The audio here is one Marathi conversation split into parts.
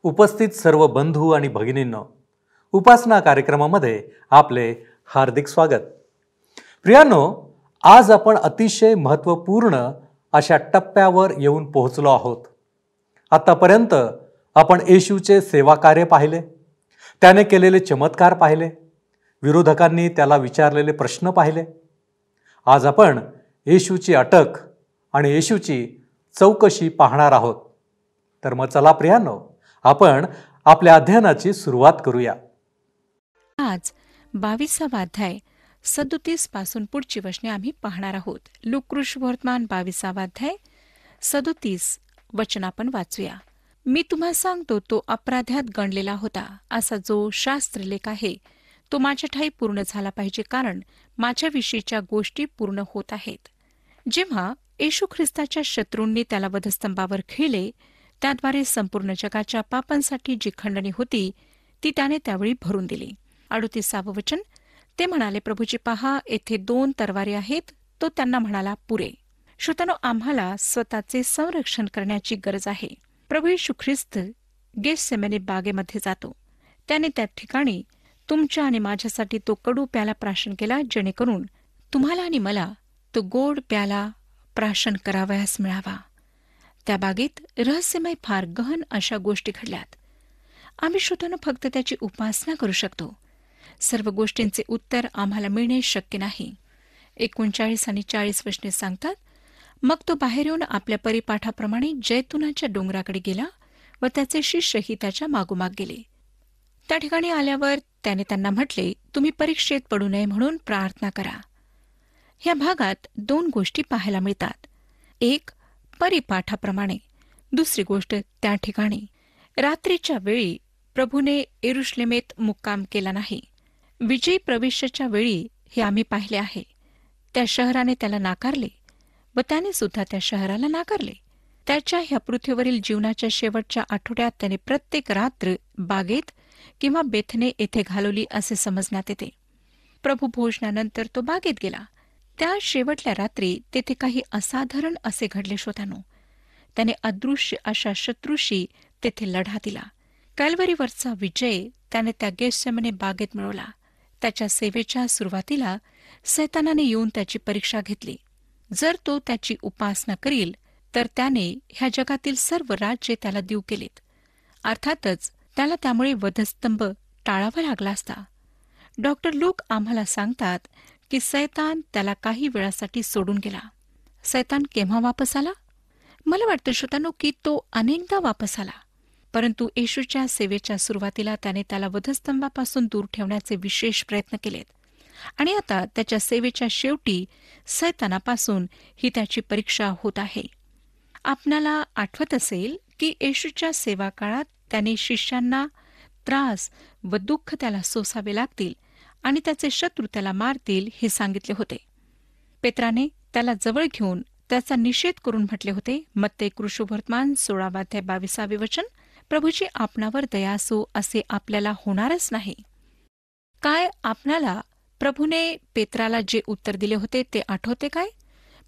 उपस्थित सर्व बंधू आणि भगिनींनो, उपासना कार्यक्रमामध्ये आपले हार्दिक स्वागत. प्रियांनो, आज आपण अतिशय महत्त्वपूर्ण अशा टप्प्यावर येऊन पोहोचलो आहोत. आतापर्यंत आपण येशूचे सेवा कार्य पाहिले, त्याने केलेले चमत्कार पाहिले, विरोधकांनी त्याला विचारलेले प्रश्न पाहिले. आज आपण येशूची अटक आणि येशूची चौकशी पाहणार आहोत. तर मग चला प्रियांनो, आपण आपल्या अध्ययनाची सुरुवात करूया. आज 22वा अध्याय 37 पासून पुढची वचने आम्ही पाहणार आहोत. लूका वर्तमान 22वा अध्याय 37 वचन आपण वाचूया. मी तुम्हा सांगतो, तो अपराध्यात गणलेला होता असा जो शास्त्रलेख आहे तो माझ्या ठायी पूर्ण झाला पाहिजे, कारण माझ्याविषयीच्या गोष्टी पूर्ण होत आहेत. जेव्हा येशू ख्रिस्ताच्या शत्रूंनी त्याला वधस्तंभावर खिळले, त्याद्वारे संपूर्ण जगाच्या पापांसाठी जी खंडणी होती ती त्याने त्यावेळी भरून दिली. 38वे वचन, ते म्हणाले, प्रभूजी पहा, येथे 2 तरवारी आहेत. तो त्यांना म्हणाला, पुरे. श्रोत्यानो, आम्हाला स्वतःचे संरक्षण करण्याची गरज आहे. प्रभू येशू ख्रिस्त गेतसेमने बागेमध्ये जातो. त्याने त्या ठिकाणी तुमच्या आणि माझ्यासाठी तो कडू प्याला प्राशन केला, जेणेकरून तुम्हाला आणि मला तो गोड प्याला प्राशन करावयास मिळावा. त्या बागेत रहस्यमय फार गहन अशा गोष्टी घडल्यात. आम्ही श्रोत्यानो फक्त त्याची उपासना करू शकतो. सर्व गोष्टींचे उत्तर आम्हाला मिळणे शक्य नाही. 39 आणि 40 वचने सांगतात, मग तो बाहेर येऊन आपल्या परिपाठाप्रमाणे जैतुनाच्या डोंगराकडे गेला व त्याचे शिष्यही त्याच्या मागोमाग गेले. त्या ठिकाणी आल्यावर त्याने त्यांना म्हटले, तुम्ही परीक्षेत पडू नये म्हणून प्रार्थना करा. ह्या भागात 2 गोष्टी पाहायला मिळतात. एक, परिपाठाप्रमाणे. दुसरी गोष्ट, त्या ठिकाणी. रात्रीच्या वेळी प्रभूने येरुशलेमेत मुक्काम केला नाही. विजयी प्रवेशाच्या वेळी हे आम्ही पाहिले आहे. त्या शहराने त्याला नाकारले व त्याने सुद्धा त्या शहराला नाकारले. त्याच्या ह्या पृथ्वीवरील जीवनाच्या शेवटच्या आठवड्यात त्याने प्रत्येक रात्र बागेत किंवा बेथने येथे घालवली असे समजण्यात येते. प्रभू भोजनानंतर तो बागेत गेला. त्या शेवटल्या रात्री तेथे काही असाधारण असे घडले. श्रोत्यानो, त्याने अदृश्य अशा शत्रूशी तेथे लढा दिला. कॅल्वरीवरचा विजय त्याने त्या गेतसेमने बागेत मिळवला. त्याच्या सेवेच्या सुरुवातीला सैतानाने येऊन त्याची परीक्षा घेतली. जर तो त्याची उपासना करील तर त्याने ह्या जगातील सर्व राज्ये त्याला देऊ केलीत. अर्थातच त्याला त्यामुळे वधस्तंभ टाळावा लागला असता. डॉक्टर लूक आम्हाला सांगतात की सैतान त्याला काही वेळासाठी सोडून गेला. सैतान केव्हा वापस आला? मला वाटतं श्रोत्यानो की तो अनेकदा वापस आला. परंतु येशूच्या सेवेच्या सुरुवातीला त्याने त्याला वधस्तंभापासून दूर ठेवण्याचे विशेष प्रयत्न केलेत. आणि आता त्याच्या सेवेच्या शेवटी सैतानापासून ही त्याची परीक्षा होत आहे. आपणाला आठवत असेल की येशूच्या सेवा काळात त्याने शिष्यांना त्रास व दुःख त्याला सोसावे लागतील आणि त्याचे शत्रू त्याला मारतील हे सांगितले होते. पेत्राने त्याला जवळ घेऊन त्याचा निषेध करून म्हटले होते. मत्ते वर्तमान 16वा अध्याय 22वे वचन, प्रभूची आपणावर दया असो असे आपल्याला होणारच नाही. काय आपणाला प्रभूने पेत्राला जे उत्तर दिले होते ते आठवते काय?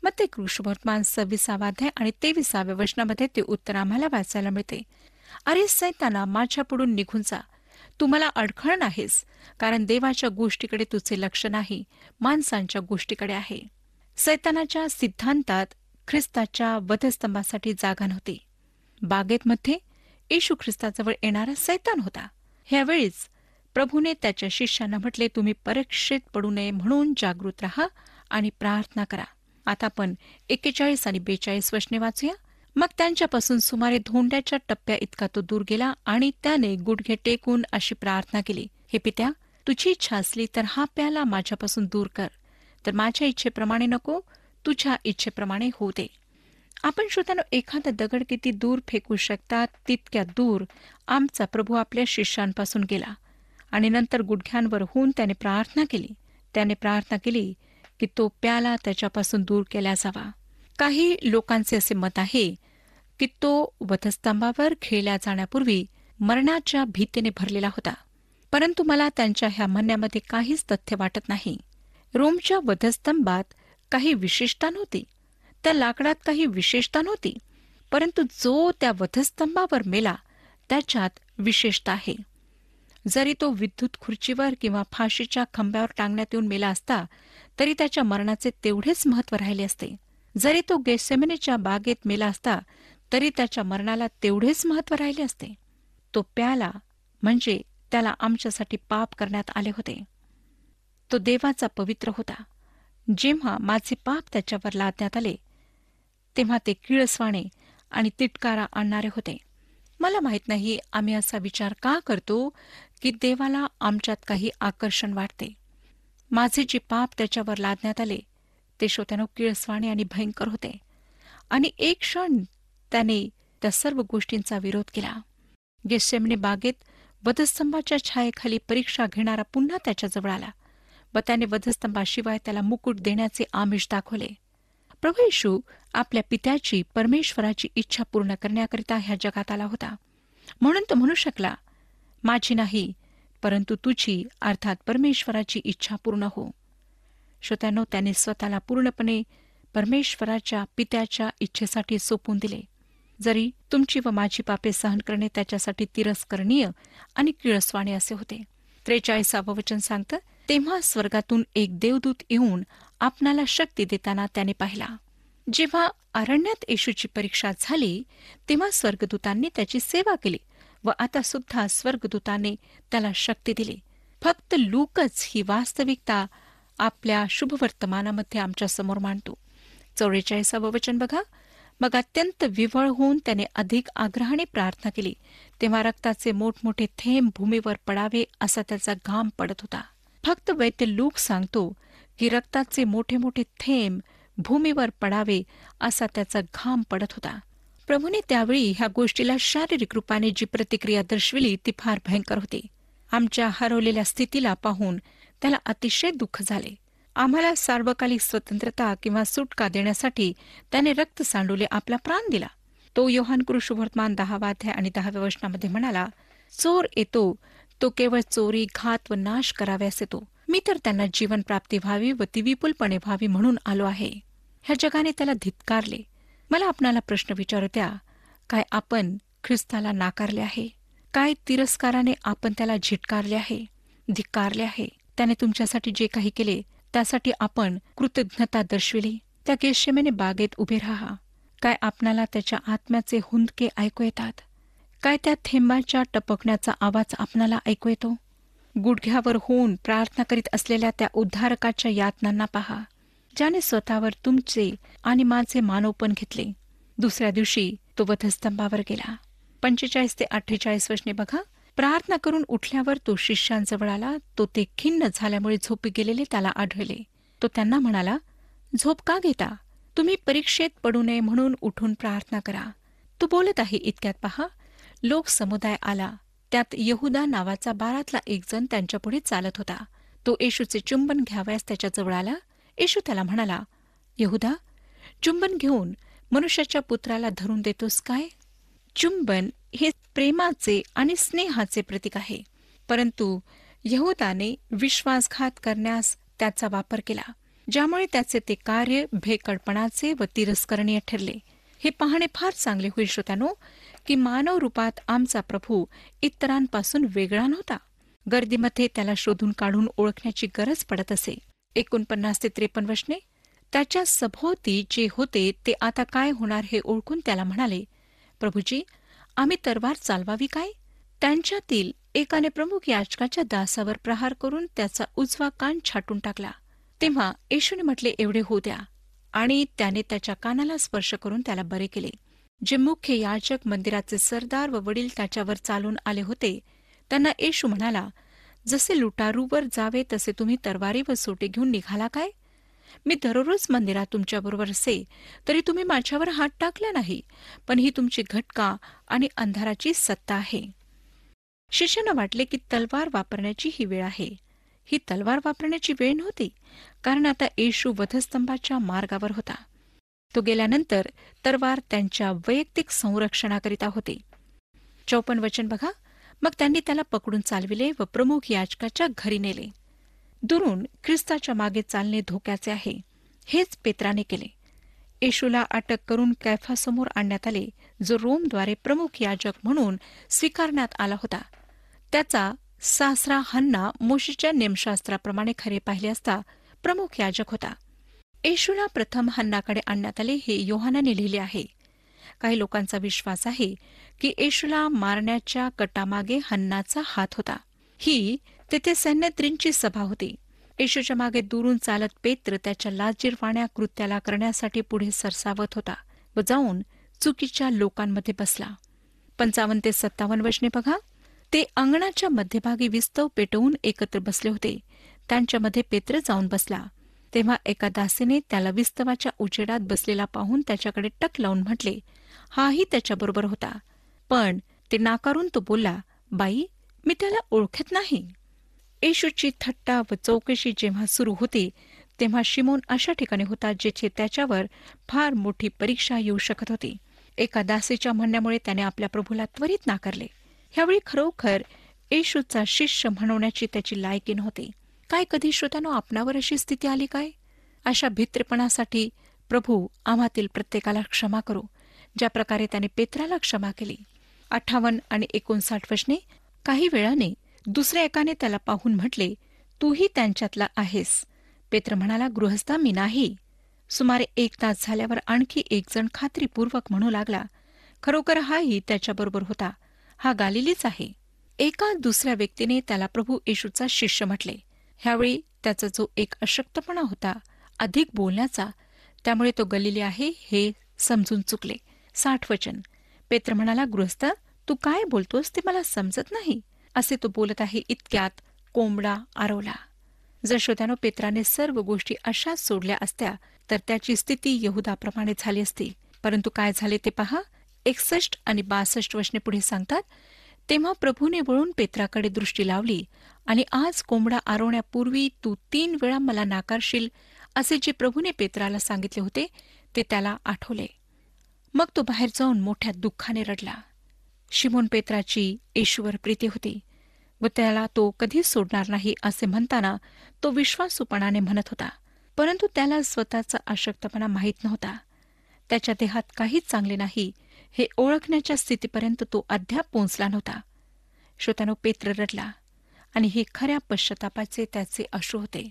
मत्ते वर्तमान 26वा अध्याय आणि 23व्या वचनामध्ये ते उत्तर आम्हाला वाचायला मिळते. अरे सैताना, माझ्यापुढून निघून जा, तू मला अडखळ आहेस, कारण देवाच्या गोष्टीकडे तुझे लक्ष नाही, माणसांच्या गोष्टीकडे आहे. सैतानाच्या सिद्धांतात ख्रिस्ताच्या वधस्तंभासाठी जागा नव्हती. बागेतमध्ये येशू ख्रिस्ताजवळ येणारा सैतान होता. ह्यावेळीच प्रभूने त्याच्या शिष्यांना म्हटले, तुम्ही परीक्षेत पडू नये म्हणून जागृत राहा आणि प्रार्थना करा. आता आपण 41 आणि 42 वचने वाचूया. मग त्यांच्यापासून सुमारे धोंड्याच्या टप्प्या इतका तो दूर गेला आणि त्याने गुडघे टेकून अशी प्रार्थना केली, हे पित्या, तुझी इच्छा असली तर हा प्याला माझ्यापासून दूर कर, तर माझ्या इच्छेप्रमाणे नको, तुझ्या इच्छेप्रमाणे होऊ दे. आपण श्रोत्यानो एखादा दगड किती दूर फेकू शकतात तितक्या दूर आमचा प्रभू आपल्या शिष्यांपासून गेला आणि नंतर गुडघ्यांवर होऊन त्याने प्रार्थना केली. त्याने प्रार्थना केली की तो प्याला त्याच्यापासून दूर केला जावा. काही लोकांचे असे मत आहे की तो वधस्तंभावर खिळल्या जाण्यापूर्वी मरणाच्या भीतीने भरलेला होता. परंतु मला त्यांच्या ह्या म्हणण्यामध्ये काहीच तथ्य वाटत नाही. रोमच्या वधस्तंभात काही विशेषता नव्हती, त्या लाकडात काही विशेषता नव्हती, परंतु जो त्या वधस्तंभावर मेला त्याच्यात विशेषता आहे. जरी तो विद्युत खुर्चीवर किंवा फाशीच्या खांबावर टांगण्यात येऊन मेला असता तरी त्याच्या मरणाचे तेवढेच महत्त्व राहिले असते. जरी तो गेत्सेमनेच्या बागेत मेला असता तरी त्याच्या मरणाला तेवढेच महत्त्व राहिले असते. तो प्याला म्हणजे त्याला आमच्यासाठी पाप करण्यात आले होते. तो देवाचा पवित्र होता. जेव्हा माझे पाप त्याच्यावर लादण्यात आले तेव्हा ते किळसवाणे आणि तिटकारा आणणारे होते. मला माहीत नाही आम्ही असा विचार का करतो की देवाला आमच्यात काही आकर्षण वाटते. माझे जे पाप त्याच्यावर लादण्यात आले ते श्रोत्यानो किळसवाणे आणि भयंकर होते. आणि एक क्षण त्याने त्या सर्व गोष्टींचा विरोध केला. गेत्सेमने बागेत वधस्तंभाच्या छायेखाली परीक्षा घेणारा पुन्हा त्याच्याजवळ आला व त्याने वधस्तंभाशिवाय त्याला मुकुट देण्याचे आमिष दाखवले. प्रभू येशू आपल्या पित्याची परमेश्वराची इच्छा पूर्ण करण्याकरिता ह्या जगात आला होता. म्हणून तो म्हणू शकला, माझी नाही परंतु तुझी अर्थात परमेश्वराची इच्छा पूर्ण हो. श्रोत्यानो, त्याने स्वतःला पूर्णपणे परमेश्वराच्या पित्याच्या इच्छेसाठी सोपून दिले. जरी तुमची व माझी पापे सहन करणे त्याच्यासाठी तिरस्करणीय आणि किळसवाणे असे होते. 43 वचन सांगतं, तेव्हा स्वर्गातून एक देवदूत येऊन आपणाला शक्ती देताना त्याने पाहिला. जेव्हा अरण्यात येशूची परीक्षा झाली तेव्हा स्वर्गदूतांनी त्याची सेवा केली व आता सुद्धा स्वर्गदूताने त्याला शक्ती दिली. फक्त लूकच ही वास्तविकता आपल्या शुभवर्तमानामध्ये आमच्या समोर मांडतो. 44 वचन बघा. मग अत्यंत विव्हळ होऊन त्याने अधिक आग्रहाने प्रार्थना केली. तेव्हा रक्ताचे मोठमोठे थेंब भूमीवर पडावे असा त्याचा घाम पडत होता. फक्त वैद्य लूक सांगतो की रक्ताचे मोठे मोठे थेंब भूमीवर पडावे असा त्याचा घाम पडत होता. प्रभूने त्यावेळी ह्या गोष्टीला शारीरिक रूपाने जी प्रतिक्रिया दर्शविली ती फार भयंकर होती. आमच्या हरवलेल्या स्थितीला पाहून त्याला अतिशय दुःख झाले. आम्हाला सार्वकालिक स्वतंत्रता किंवा सुटका देण्यासाठी त्याने रक्त सांडूले आपला प्राण दिला. तो योहान कृष्णवर्तमान 10 आणि 10 वचनामध्ये म्हणाला, चोर येतो तो केवळ चोरी, घात व नाश कराव्यास येतो. मी तर त्यांना जीवन प्राप्ती व्हावी व ती विपुलपणे व्हावी म्हणून आलो आहे. ह्या जगाने त्याला धिक्कारले. मला आपणाला प्रश्न विचारू द्या, काय आपण ख्रिस्ताला नाकारले आहे? काय तिरस्काराने आपण त्याला झिटकारले आहे, धिक्कारले आहे? त्याने तुमच्यासाठी जे काही केले त्यासाठी आपण कृतज्ञता दर्शविली. त्या गेत्सेमने बागेत उभे राहा. काय आपणाला त्याच्या आत्म्याचे हुंदके ऐकू येतात? काय त्या थेंबाच्या टपकण्याचा आवाज आपणाला ऐकू येतो? गुडघ्यावर होऊन प्रार्थना करीत असलेल्या त्या उद्धारकाच्या यातनांना पहा, ज्याने स्वतःवर तुमचे आणि माझे मानवपण घेतले. दुसऱ्या दिवशी तो वधस्तंभावर गेला. 45 ते 48 वचने बघा. प्रार्थना करून उठल्यावर तो शिष्यांजवळ आला. तो ते खिन्न झाल्यामुळे झोपी गेलेले त्याला आढळले. तो त्यांना म्हणाला, झोप का घेता? तुम्ही परीक्षेत पडू नये म्हणून उठून प्रार्थना करा. तो बोलत आहे इतक्यात पहा, लोक समुदाय आला. त्यात यहुदा नावाचा 12तला एक जण त्यांच्यापुढे चालत होता. तो येशूचे चुंबन घ्यावयास त्याच्याजवळ आला. येशू त्याला म्हणाला, यहुदा, चुंबन घेऊन मनुष्याच्या पुत्राला धरून देतोस काय? चुंबन हे प्रेमाचे आणि स्नेहाचे प्रतीक आहे, परंतु यहुदाने विश्वासघात करण्यास त्याचा वापर केला, ज्यामुळे त्याचे ते कार्य भेकडपणाचे व तिरस्करणीय ठरले. हे पाहणे फार चांगले होईल श्रोत्यानो, की मानव रूपात आमचा प्रभू इतरांपासून वेगळा नव्हता. गर्दीमध्ये त्याला शोधून काढून ओळखण्याची गरज पडत असे. 49 ते 53 वचने. त्याच्या सभोवती जे होते ते आता काय होणार हे ओळखून त्याला म्हणाले, प्रभूजी, आम्ही तरवार चालवावी काय? त्यांच्यातील एकाने प्रमुख याजकाच्या दासावर प्रहार करून त्याचा उजवा कान छाटून टाकला. तेव्हा येशूने म्हटले, एवढे होऊ द्या. आणि त्याने त्याच्या कानाला स्पर्श करून त्याला बरे केले. जे मुख्य याजक, मंदिराचे सरदार व वडील त्याच्यावर चालून आले होते त्यांना येशू म्हणाला, जसे लुटारूवर जावे तसे तुम्ही तरवारी व सोटे घेऊन निघाला काय? मी दररोज मंदिरात तुमच्याबरोबर असे तरी तुम्ही माझ्यावर हात टाकला नाही, पण ही तुमची घटका आणि अंधाराची सत्ता आहे. शिष्यांना वाटले की तलवार वापरण्याची ही वेळ आहे. ही तलवार वापरण्याची वेळ नव्हती, कारण आता येशू वधस्तंभाच्या मार्गावर होता. तो गेल्यानंतर तरवार त्यांच्या वैयक्तिक संरक्षणाकरिता होते. 54 वचन बघा. मग त्यांनी त्याला पकडून चालविले व प्रमुख याजकाच्या घरी नेले. दुरून ख्रिस्ताच्या मागे चालणे धोक्याचे आहे, हेच पेत्राने केले. येशूला अटक करून कैफासमोर आणण्यात आले, जो रोमद्वारे प्रमुख याजक म्हणून स्वीकारण्यात आला होता. त्याचा सासरा हन्ना मोशेच्या नियमशास्त्राप्रमाणे खरे पाहिले असता प्रमुख याजक होता. येशूला प्रथम हन्नाकडे आणण्यात आले हे योहानाने लिहिले आहे. काही लोकांचा विश्वास आहे की येशूला मारण्याच्या कटामागे हन्नाचा हात होता. ही तेथे सैन्यत्रींची सभा होती. येशूच्या मागे दुरून चालत पेत्र त्याच्या लाजिरवाण्या कृत्याला करण्यासाठी पुढे सरसावत होता व जाऊन चुकीच्या लोकांमध्ये बसला. 55 ते 57 वचने बघा. ते अंगणाच्या मध्यभागी विस्तव पेटवून एकत्र बसले होते. त्यांच्यामध्ये पेत्र जाऊन बसला. तेव्हा एका दासीने त्याला विस्तवाच्या उजेडात बसलेला पाहून त्याच्याकडे टक लावून म्हटले, हाही त्याच्याबरोबर होता. पण ते नाकारून तो बोलला, बाई, मी त्याला ओळखत नाही. येशूची थट्टा व चौकशी जेव्हा सुरू होती तेव्हा शिमोन अशा ठिकाणी होता जेथे त्याच्यावर फार मोठी परीक्षा येऊ शकत होती. एका दासीच्या म्हणण्यामुळे त्याने आपल्या प्रभूला त्वरित नाकारले. ह्यावेळी खरोखर येशूचा शिष्य म्हणवण्याची त्याची लायकी नव्हती. काय कधी श्रोत्यानो आपणावर अशी स्थिती आली काय? अशा भित्रेपणासाठी प्रभू आम्हातील प्रत्येकाला क्षमा करो, ज्या प्रकारे त्याने पेत्राला क्षमा केली. 58 आणि 59 वचने. काही वेळाने दुसऱ्या एकाने त्याला पाहून म्हटले, तूही त्यांच्यातला आहेस. पेत्र म्हणाला, गृहस्था, मी नाही. सुमारे 1 तास झाल्यावर आणखी एक जण खात्रीपूर्वक म्हणू लागला, खरोखर हाही त्याच्याबरोबर होता, हा गालिलीच आहे. एका दुसऱ्या व्यक्तीने त्याला प्रभू येशूचा शिष्य म्हटले. ह्यावेळी त्याचा जो एक अशक्तपणा होता अधिक बोलण्याचा, त्यामुळे तो गलिली आहे हे समजून चुकले. 60 वचन. पेत्र म्हणाला, गृहस्था, तू काय बोलतोस ते मला समजत नाही. असे तो बोलत आहे इतक्यात कोंबडा आरवला. जर श्रोत्यानो पेत्राने सर्व गोष्टी अशाच सोडल्या असत्या तर त्याची स्थिती यहुदाप्रमाणे झाली असती. परंतु काय झाले ते पहा. 61 आणि 62 वचने पुढे सांगतात, तेव्हा प्रभूने वळून पेत्राकडे दृष्टी लावली आणि आज कोंबडा आरवण्यापूर्वी तू 3 वेळा मला नाकारशील असे जे प्रभूने पेत्राला सांगितले होते ते त्याला आठवले. मग तो बाहेर जाऊन मोठ्या दुःखाने रडला. शिमोन पेत्राची येशूवर प्रीती होती व त्याला तो कधीच सोडणार नाही असे म्हणताना तो विश्वासूपणाने म्हणत होता. परंतु त्याला स्वतःचा अशक्तपणा माहीत नव्हता. त्याच्या देहात काहीच चांगले नाही हे ओळखण्याच्या स्थितीपर्यंत तो अद्याप पोहोचला नव्हता. श्रोत्यानो, पेत्र रडला आणि हे खऱ्या पश्चातापाचे त्याचे अश्रू होते.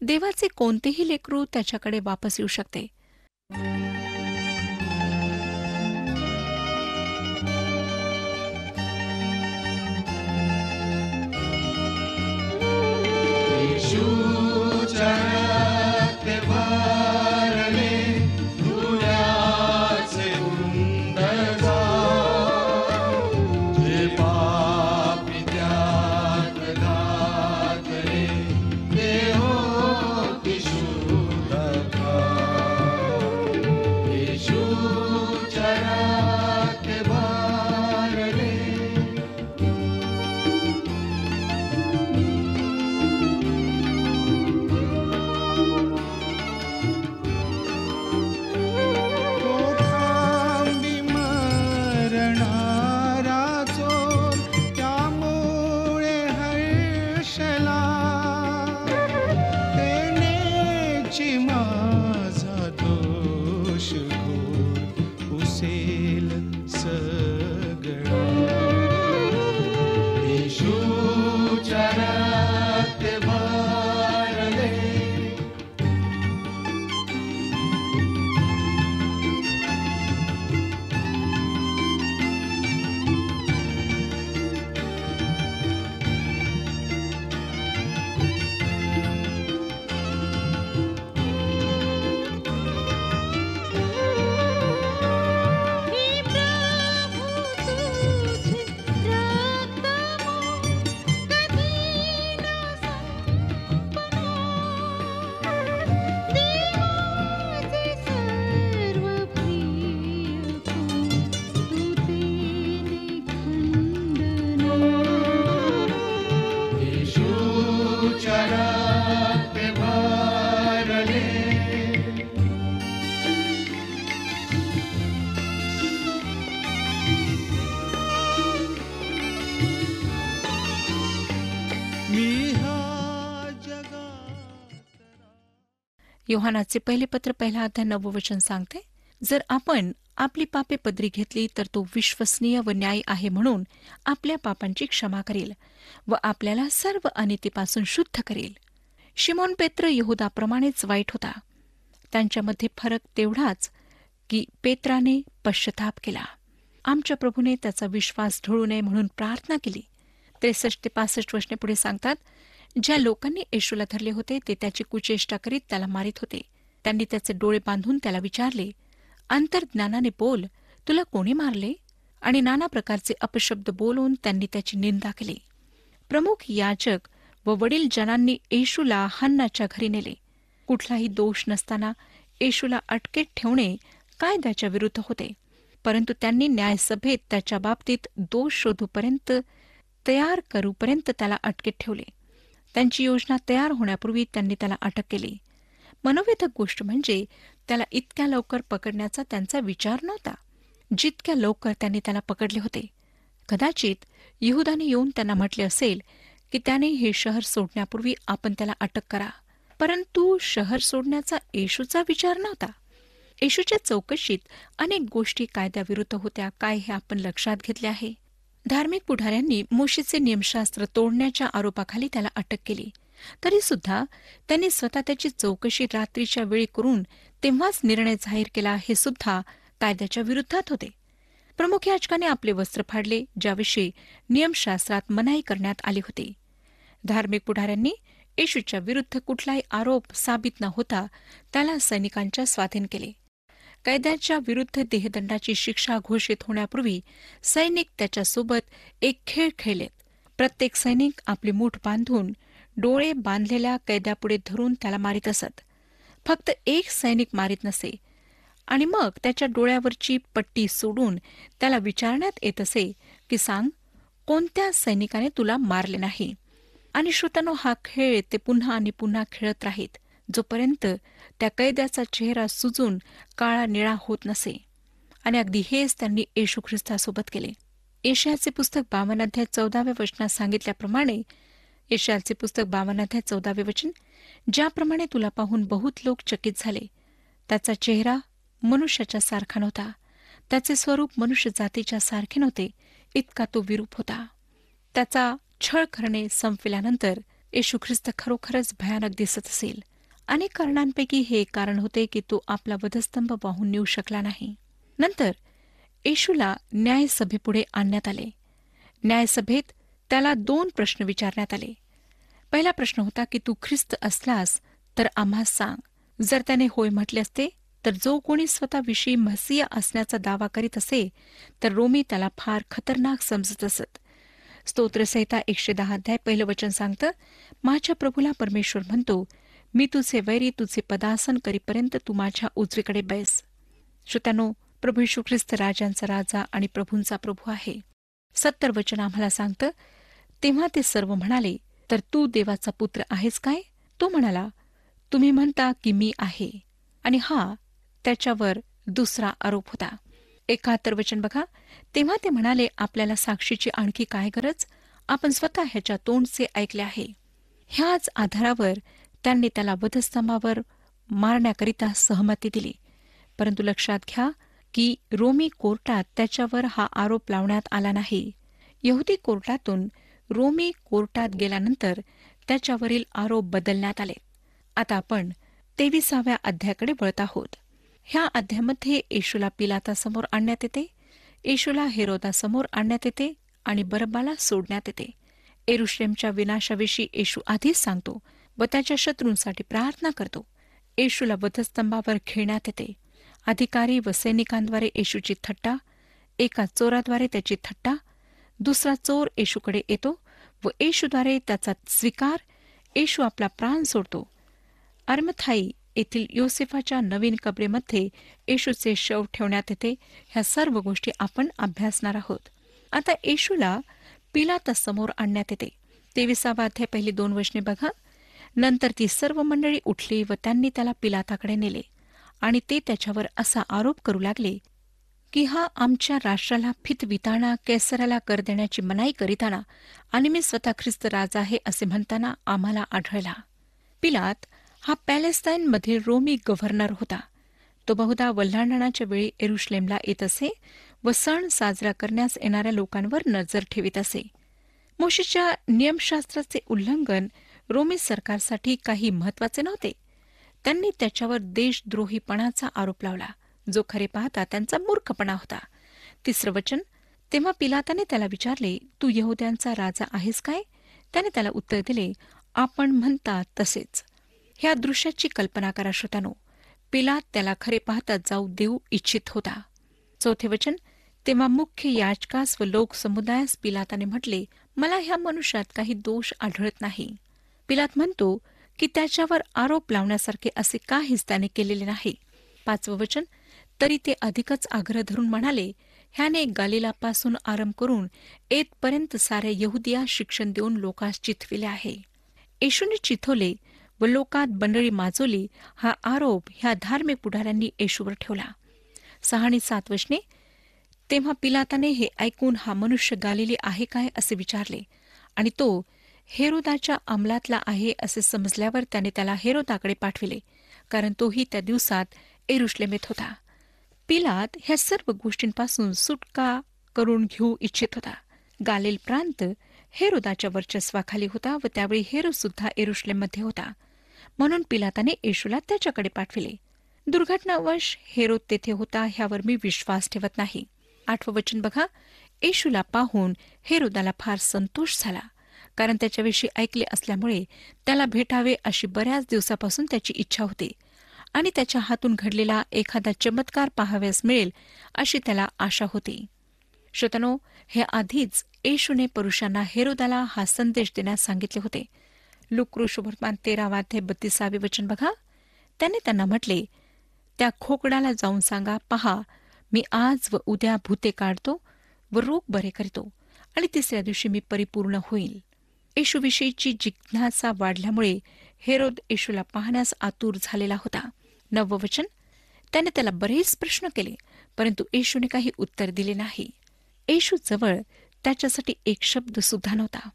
देवाचे कोणतेही लेकरू त्याच्याकडे वापस येऊ शकते. योहानाचे पहिले पत्र 1:9 सांगते, जर आपण आपली पापे पदरी घेतली तर तो विश्वसनीय व न्यायी आहे म्हणून आपल्या पापांची क्षमा करेल व आपल्याला सर्व अनितीपासून शुद्ध करेल. शिमोन पेत्र यहूदाप्रमाणेच वाईट होता. त्यांच्यामध्ये फरक तेवढाच की पेत्राने पश्चाताप केला. आमच्या प्रभूने त्याचा विश्वास ढळू नये म्हणून प्रार्थना केली. 63 ते 65 वचने पुढे सांगतात, ज्या लोकांनी येशूला धरले होते ते त्याची कुचेष्टा करीत त्याला मारित होते. त्यांनी त्याचे डोळे बांधून त्याला विचारले, अंतर्ज्ञानाने बोल, तुला कोणी मारले? आणि नाना प्रकारचे अपशब्द बोलून त्यांनी त्याची निंदा केली. प्रमुख याजक व वडील जनांनी येशूला हन्नाच्या घरी नेले. कुठलाही दोष नसताना येशूला अटकेत ठेवणे कायद्याच्या विरुद्ध होते, परंतु त्यांनी न्यायसभेत त्याच्या बाबतीत दोष शोधूपर्यंत तयार करूपर्यंत त्याला अटकेत ठेवले. त्यांची योजना तयार होण्यापूर्वी त्यांनी त्याला अटक केली. मनोवेधक गोष्ट म्हणजे त्याला इतक्या लवकर पकडण्याचा त्यांचा विचार नव्हता, जितक्या लवकर त्यांनी त्याला पकडले होते. कदाचित यहूदाने येऊन त्यांना म्हटले असेल की त्याने हे शहर सोडण्यापूर्वी आपण त्याला अटक करा, परंतु शहर सोडण्याचा येशूचा विचार नव्हता. येशूच्या चौकशीत अनेक गोष्टी कायद्याविरुद्ध होत्या काय हे आपण लक्षात घेतले आहे. धार्मिक पुढाऱ्यांनी मोशेचे नियमशास्त्र तोडण्याच्या आरोपाखाली त्याला अटक केली, तरी सुद्धा त्यांनी स्वतः त्याची चौकशी रात्रीच्या वेळी करून तेव्हाच निर्णय जाहीर केला. हे सुद्धा कायद्याच्या विरुद्धात होते. प्रमुख याजकाने आपले वस्त्र फाडले, ज्याविषयी नियमशास्त्रात मनाई करण्यात आली होती. धार्मिक पुढाऱ्यांनी येशूच्या विरुद्ध कुठलाही आरोप साबित न होता त्याला सैनिकांच्या स्वाधीन केले. कायद्याच्या विरुद्ध देहदंडाची शिक्षा घोषित होण्यापूर्वी सैनिक त्याच्यासोबत एक खेळ खेळलेत. प्रत्येक सैनिक आपली मूठ बांधून डोळे बांधलेल्या कैद्यापुढे धरून त्याला मारित असत. फक्त एक सैनिक मारित नसे आणि मग त्याच्या डोळ्यावरची पट्टी सोडून त्याला विचारण्यात येत असे की सांग, कोणत्या सैनिकाने तुला मारले नाही? आणि श्रोत्यानो, हा खेळ ते पुन्हा आणि पुन्हा खेळत राहीत जोपर्यंत त्या कैद्याचा चेहरा सुजून काळा निळा होत नसे. आणि अगदी हेच त्यांनी येशू ख्रिस्तासोबत केले. यशायाचे पुस्तक 52:14 सांगितल्याप्रमाणे, यशायाचे पुस्तक 52:14 ज्याप्रमाणे तुला पाहून बहुत लोक चकित झाले. त्याचा चेहरा मनुष्याच्या सारखा नव्हता, त्याचे स्वरूप मनुष्य जातीच्या सारखे नव्हते, इतका तो विरूप होता. त्याचा छळ करणे संपविल्यानंतर येशू ख्रिस्त खरोखरच भयानक दिसत असेल. अनेक कारणांपैकी हे एक कारण होते की तो आपला वधस्तंभ वाहून नेऊ शकला नाही. नंतर येशूला न्यायसभेपुढे आणण्यात आले. न्यायसभेत त्याला 2 प्रश्न विचारण्यात आले. पहिला प्रश्न होता की तू ख्रिस्त असलास तर आम्हास सांग. जर त्याने होय म्हटले असते तर जो कोणी स्वतःविषयी मसीहा असण्याचा दावा करीत असे तर रोमी त्याला फार खतरनाक समजत असत. स्तोत्रसंहिता 110 पहिलं वचन सांगतं, माझ्या प्रभूला परमेश्वर म्हणतो, मी तुझे वैरी तुझे पदासन करीपर्यंत तू माझ्या उजवीकडे बैस. श्रोत्यानो, प्रभू येशू ख्रिस्त राजांचा राजा आणि प्रभूंचा प्रभू आहे. 70 वचन आम्हाला सांगतं, तेव्हा ते सर्व म्हणाले, तर तू देवाचा पुत्र आहेस काय? तो म्हणाला, तुम्ही म्हणता की मी आहे. आणि हा त्याच्यावर दुसरा आरोप होता. 71 वचन बघा, तेव्हा ते म्हणाले, आपल्याला साक्षीची आणखी काय गरज? आपण स्वतः ह्याच्या तोंडचे ऐकले आहे. ह्याच आधारावर त्यांनी त्याला वधस्तंभावर मारण्याकरिता सहमती दिली. परंतु लक्षात घ्या की रोमी कोर्टात त्याच्यावर हा आरोप लावण्यात आला नाही. यहुदी कोर्टातून रोमी कोर्टात गेल्यानंतर त्याच्यावरील आरोप बदलण्यात आले. आता आपण 23व्या अध्यायाकडे वळत आहोत. ह्या अध्यायामध्ये येशूला पिलातासमोर आणण्यात येते, येशूला हेरोदासमोर आणण्यात येते आणि बरब्बाला सोडण्यात येते. यरुशलेमच्या विनाशाविषयी येशू आधीच सांगतो व त्याच्या शत्रूंसाठी प्रार्थना करतो. येशूला वधस्तंभावर खेळण्यात येते. अधिकारी व सैनिकांद्वारे येशूची थट्टा, एका चोराद्वारे त्याची थट्टा, दुसरा चोर येशूकडे येतो व येशूद्वारे त्याचा स्वीकार. येशू आपला प्राण सोडतो. अर्मथाई येथील योसेफाच्या नवीन कबरेमध्ये येशूचे शव ठेवण्यात येते. ह्या सर्व गोष्टी आपण अभ्यासणार आहोत. आता येशूला पिलातासमोर आणण्यात येते. 23वा अध्याय पहिली 2 वचने बघा. नंतर ती सर्व मंडळी उठली व त्यांनी त्याला पिलाताकडे नेले आणि ते त्याच्यावर असा आरोप करू लागले की हा आमच्या राष्ट्राला फितविताना, कैसराला कर देण्याची मनाई करीताना आणि मी स्वतः ख्रिस्त राजा आहे असे म्हणताना आम्हाला आढळला. पिलात हा पॅलेस्टाईनमधील रोमी गव्हर्नर होता. तो बहुधा वल्हांडणाच्या वेळी येरुशलेमला येत असे व सण साजरा करण्यास येणाऱ्या लोकांवर नजर ठेवित असे. मोशेच्या नियमशास्त्राचे उल्लंघन रोमी सरकारसाठी काही महत्वाचे नव्हते. त्यांनी त्याच्यावर देशद्रोहीपणाचा आरोप लावला, जो खरे पाहता त्यांचा मूर्खपणा होता. 3 वचन, तेव्हा पिलाताने त्याला विचारले, तू यहुद्यांचा राजा आहेस काय? त्याने त्याला उत्तर दिले, आपण म्हणता तसेच. ह्या दृश्याची कल्पना करा श्रोतानो. पिलात त्याला खरे पाहता जाऊ देऊ इच्छित होता. 4 वचन, तेव्हा मुख्य याजकास व लोक समुदायास पिलाताने म्हटले, मला ह्या मनुष्यात काही दोष आढळत नाही. पिलात म्हणतो की त्याच्यावर आरोप लावण्यासारखे असे काहीच त्याने केलेले नाही. 5 वचन, तरी ते अधिकच आग्रह धरून म्हणाले, ह्याने गालिलापासून आरंभ करून येथपर्यंत साऱ्या यहुदिया शिक्षण देऊन लोकांस चिथविले आहे. येशूने चिथवले व लोकात बंडळी माजवली, हा आरोप ह्या धार्मिक पुढाऱ्यांनी येशूवर ठेवला. 6 आणि 7 वचने, तेव्हा पिलाताने हे ऐकून हा मनुष्य गालिली आहे काय असे विचारले, आणि तो हेरोदाच्या अंमलातला आहे असे समजल्यावर त्याने त्याला हेरोदाकडे पाठविले, कारण तोही त्या दिवसात येरुशलेमेत होता. पिलात ह्या सर्व गोष्टींपासून सुटका करून घेऊ इच्छित होता. गालिल प्रांत हेरोदाच्या वर्चस्वाखाली होता व त्यावेळी हेरोद सुद्धा येरुशलेममध्ये होता. म्हणून पिलाताने येशूला त्याच्याकडे पाठविले. दुर्घटनावश हेरोद तेथे होता ह्यावर मी विश्वास ठेवत नाही. 8 वचन बघा, येशूला पाहून हेरोदाला फार संतोष झाला, कारण त्याच्याविषयी ऐकले असल्यामुळे त्याला भेटावे अशी बऱ्याच दिवसापासून त्याची इच्छा होती आणि त्याच्या हातून घडलेला एखादा चमत्कार पाहाव्यास मिळेल अशी त्याला आशा होती. श्रोतनो, हे आधीच येशूने पुरुषांना हेरोदाला हा संदेश देण्यास सांगितले होते. लूकऋषवर्तमान 13:32 वचन बघा, त्याने त्यांना म्हटले, त्या खोकडाला जाऊन सांगा, पहा मी आज व उद्या भूते काढतो व रोग बरे करतो आणि 3ऱ्या दिवशी मी परिपूर्ण होईल. येशूविषयीची जिज्ञासा वाढल्यामुळे हेरोद येशूला पाहण्यास आतुर झालेला होता. 9 वचन, त्याने त्याला बरेच प्रश्न केले, परंतु येशूने काही उत्तर दिले नाही. येशू जवळ त्याच्यासाठी एक शब्द सुद्धा नव्हता.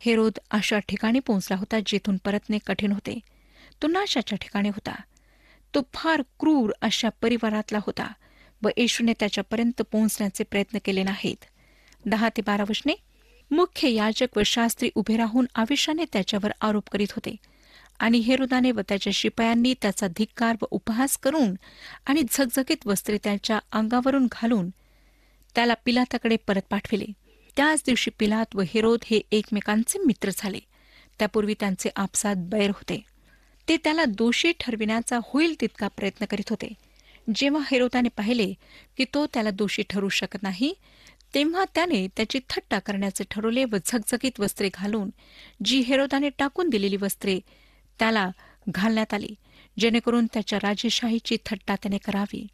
हेरोद अशा ठिकाणी पोहोचला होता जेथून परतणे कठीण होते. तो नाशाच्या ठिकाणी होता. तो फार क्रूर अशा परिवारातला होता व येशूने त्याच्यापर्यंत पोहोचण्याचे प्रयत्न केले नाहीत. 10-12 वचने, मुख्य याजक व शास्त्री उभे राहून आवेशाने त्याच्यावर आरोप करीत होते आणि हेरोदाने व त्याच्या शिपायांनी त्याचा धिक्कार व उपहास करून आणि झगझगीत वस्त्रे त्याच्या अंगावरून घालून त्याला पिलाताकडे परत पाठविले. त्याच दिवशी पिलात व हेरोद हे एकमेकांचे मित्र झाले. त्यापूर्वी त्यांचे आपसात बैर होते. ते त्याला दोषी ठरविण्याचा होईल तितका प्रयत्न करीत होते. जेव्हा हेरोदाने पाहिले की तो त्याला दोषी ठरू शकत नाही, तेव्हा त्याने त्याची थट्टा करण्याचे ठरवले व झगझगीत वस्त्रे घालून जी हेरोदाने टाकून दिलेली वस्त्रे त्याला घालण्यात आली, जेणेकरून त्याच्या राजेशाहीची थट्टा त्याने करावी.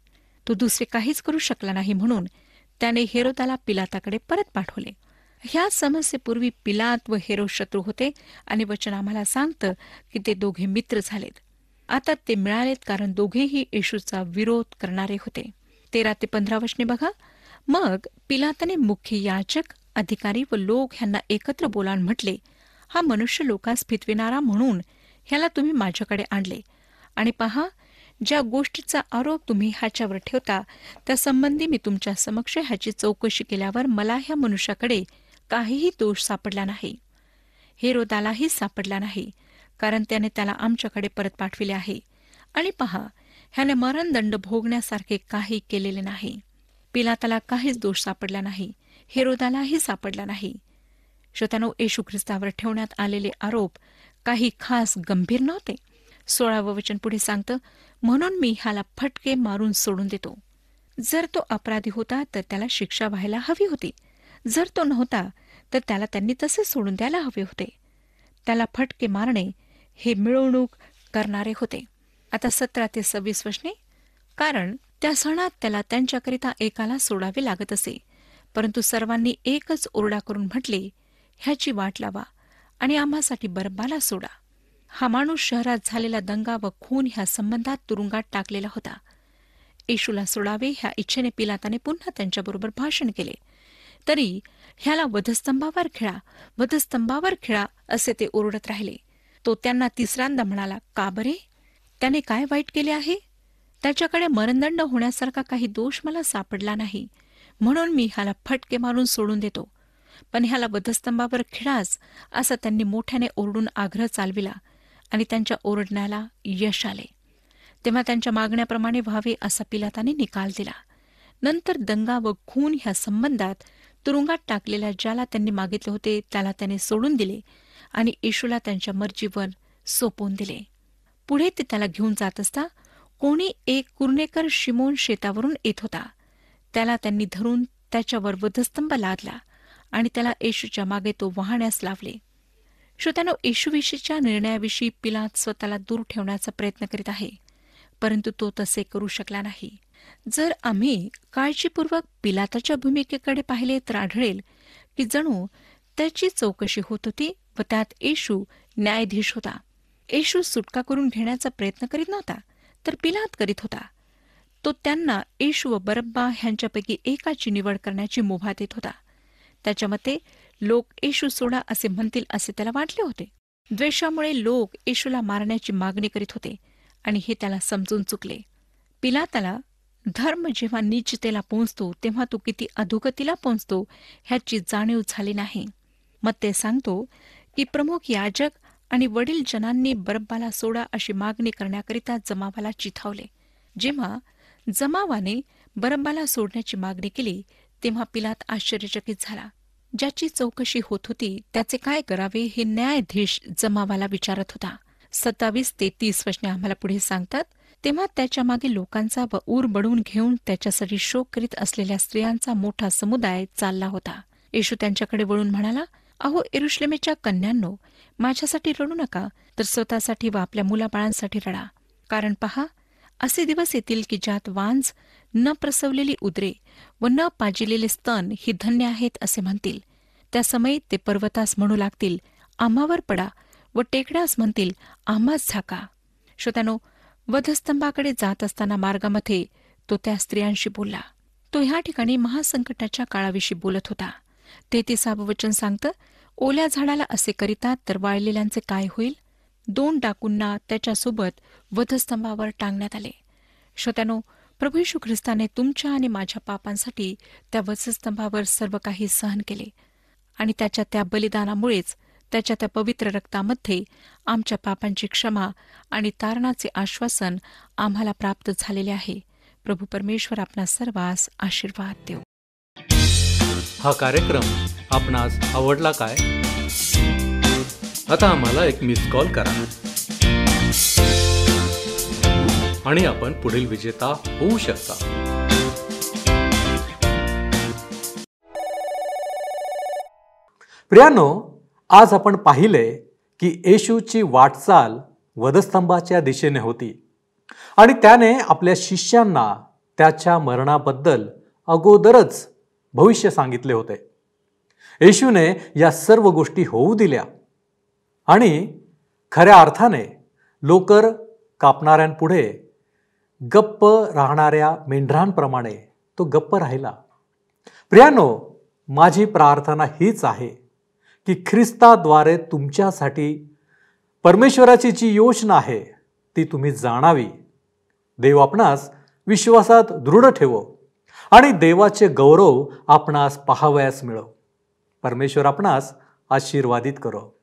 तो दुसरे काहीच करू शकला नाही, म्हणून त्याने हेरोदाला पिलाताकडे परत पाठवले. ह्या समस्येपूर्वी पिलात व हेरोद शत्रू होते आणि वचन आम्हाला सांगतं की ते दोघे मित्र झालेत. आता ते मिळालेत कारण दोघेही येशूचा विरोध करणारे होते. 13-15 वचने बघा, मग पिलाताने मुख्य याजक, अधिकारी व लोक ह्यांना एकत्र बोलावून म्हटले, हा मनुष्य लोकांस फितविणारा म्हणून ह्याला तुम्ही माझ्याकडे आणले, आणि पहा, ज्या गोष्टीचा आरोप तुम्ही ह्याच्यावर ठेवता त्या संबंधी मी तुमच्या समक्ष ह्याची चौकशी केल्यावर मला ह्या मनुष्याकडे काहीही दोष सापडला नाही. हेरोदालाही सापडला नाही, कारण त्याने त्याला आमच्याकडे परत पाठविले आहे, आणि पहा, ह्याने मरणदंड भोगण्यासारखे काही केलेले नाही. पिलाताला काहीच दोष सापडला नाही, हेरोदालाही सापडला नाही. श्रोत्यानो, येशू ख्रिस्तावर ठेवण्यात आलेले आरोप काही खास गंभीर नव्हते. 16 वचन पुढे सांगतं, म्हणून मी ह्याला फटके मारून सोडून देतो. जर तो अपराधी होता तर त्याला शिक्षा व्हायला हवी होती. जर तो नव्हता तर त्याला त्यांनी तसे सोडून द्यायला हवे होते. त्याला फटके मारणे हे मिळवणूक करणारे होते. आता 17-26 वचने, कारण त्या सणात त्याला त्यांच्याकरिता एकाला सोडावे लागत असे, परंतु सर्वांनी एकच ओरडा करून म्हटले, ह्याची वाट लावा आणि आम्हासाठी बरब्बाला सोडा. हा माणूस शहरात झालेला दंगा व खून ह्या संबंधात तुरुंगात टाकलेला होता. येशूला सोडावे ह्या इच्छेने पिलाताने पुन्हा त्यांच्याबरोबर भाषण केले. तरी ह्याला वधस्तंभावर खिळा, वधस्तंभावर खिळा असे ते ओरडत राहिले. तो त्यांना तिसऱ्यांदा म्हणाला, का बरे? त्याने काय वाईट केले आहे? त्याच्याकडे मरणदंड होण्यासारखा काही दोष मला सापडला नाही, म्हणून मी ह्याला फटके मारून सोडून देतो. पण ह्याला वधस्तंभावर खिळाच, असा त्यांनी मोठ्याने ओरडून आग्रह चालविला आणि त्यांच्या ओरडण्याला यश आले. तेव्हा त्यांच्या मागण्याप्रमाणे व्हावे असा पिलाताने निकाल दिला. नंतर दंगा व खून ह्या संबंधात तुरुंगात टाकलेल्या ज्याला त्यांनी मागितले होते त्याला त्याने सोडून दिले आणि येशूला त्यांच्या मर्जीवर सोपवून दिले. पुढे ते त्याला घेऊन जात असता कोणी एक कुर्नेकर शिमोन शेतावरून येत होता. त्याला त्यांनी धरून त्याच्यावर वधस्तंभ लादला आणि त्याला येशूच्या मागे तो वाहण्यास लावले. श्रोत्यानो, येशूविषयीच्या निर्णयाविषयी पिलात स्वतःला दूर ठेवण्याचा प्रयत्न करीत आहे, परंतु तो तसे करू शकला नाही. जर आम्ही काळजीपूर्वक पिलाताच्या भूमिकेकडे पाहिले तर आढळेल की जणू त्याची चौकशी होत होती व त्यात येशू न्यायाधीश होता. येशू सुटका करून घेण्याचा प्रयत्न करीत नव्हता, तर पिलात करीत होता. तो त्यांना येशू व बरब्बा ह्यांच्यापैकी एकाची निवड करण्याची मुभा देत होता. त्याच्या मते लोक येशू सोडा असे म्हणतील असे त्याला वाटले होते. द्वेषामुळे लोक येशूला मारण्याची मागणी करीत होते आणि हे त्याला समजून चुकले. पिलाताला धर्म जेव्हा नीचतेला पोहोचतो तेव्हा तो किती अधोगतीला पोहोचतो ह्याची जाणीव झाली नाही. मग ते सांगतो की प्रमुख याजक आणि वडील जनांनी बरब्बाला सोडा अशी मागणी करण्याकरिता जमावाला चिथावले. जेव्हा जमावाने बरब्बाला सोडण्याची मागणी केली तेव्हा पिलात आश्चर्यचकित झाला. ज्याची चौकशी होत होती त्याचे काय करावे हे न्यायाधीश जमावाला विचारत होता. 27 ते 30 वचने आम्हाला पुढे सांगतात. तेव्हा त्याच्या मागे लोकांचा व ऊर बडवून घेऊन त्याच्यासाठी शोक करीत असलेल्या स्त्रियांचा मोठा समुदाय चालला होता. येशू त्यांच्याकडे वळून म्हणाला, अहो यरुशलेमेच्या कन्यांनो, माझ्यासाठी रडू नका, तर स्वतःसाठी व आपल्या मुलाबाळांसाठी रडा. कारण पहा, असे दिवस येतील की ज्यात वांज, न प्रसवलेली उदरे व न पाजिलेले स्तन ही धन्य आहेत असे म्हणतील. त्या समयी ते पर्वतास म्हणू लागतील, आम्हावर पडा, व टेकड्यास म्हणतील, आम्हाच झाका. श्रोत्यानो, वधस्तंभाकडे जात असताना मार्गामध्ये तो त्या स्त्रियांशी बोलला. तो ह्या ठिकाणी महासंकटाच्या काळाविषयी बोलत होता. 33 वचन सांगतं, ओल्या झाडाला असे करीतात तर वाळलेल्यांचे काय होईल? 2 डाकूंना त्याच्यासोबत वधस्तंभावर टांगण्यात आले. श्रोत्यानो, प्रभू येशू ख्रिस्ताने तुमच्या आणि माझ्या पापांसाठी त्या वधस्तंभावर सर्व काही सहन केले आणि त्याच्या त्या बलिदानामुळेच, त्याच्या त्या पवित्र रक्तामध्ये आमच्या पापांची क्षमा आणि तारणाचे आश्वासन आम्हाला प्राप्त झालेले आहे. प्रभू परमेश्वर आपणा सर्वांस आशीर्वाद देव. हा कार्यक्रम आपणास आवडला काय? आता आम्हाला एक मिस कॉल करा आणि आपण पुढील विजेता होऊ शकता. प्रियानो, आज आपण पाहिले की येशूची वाटचाल वधस्तंभाच्या दिशेने होती आणि त्याने आपल्या शिष्यांना त्याच्या मरणाबद्दल अगोदरच भविष्य सांगितले होते. येशूने या सर्व गोष्टी होऊ दिल्या आणि खऱ्या अर्थाने लोकर कापणाऱ्यांपुढे गप्प राहणाऱ्या मेंढरांप्रमाणे तो गप्प राहिला. प्रियानो, माझी प्रार्थना हीच आहे की ख्रिस्ताद्वारे तुमच्यासाठी परमेश्वराची जी योजना आहे ती तुम्ही जाणावी. देव आपणास विश्वासात दृढ ठेवो आणि देवाचे गौरव आपणास पाहावयास मिळो. परमेश्वर आपणास आशीर्वादित करो.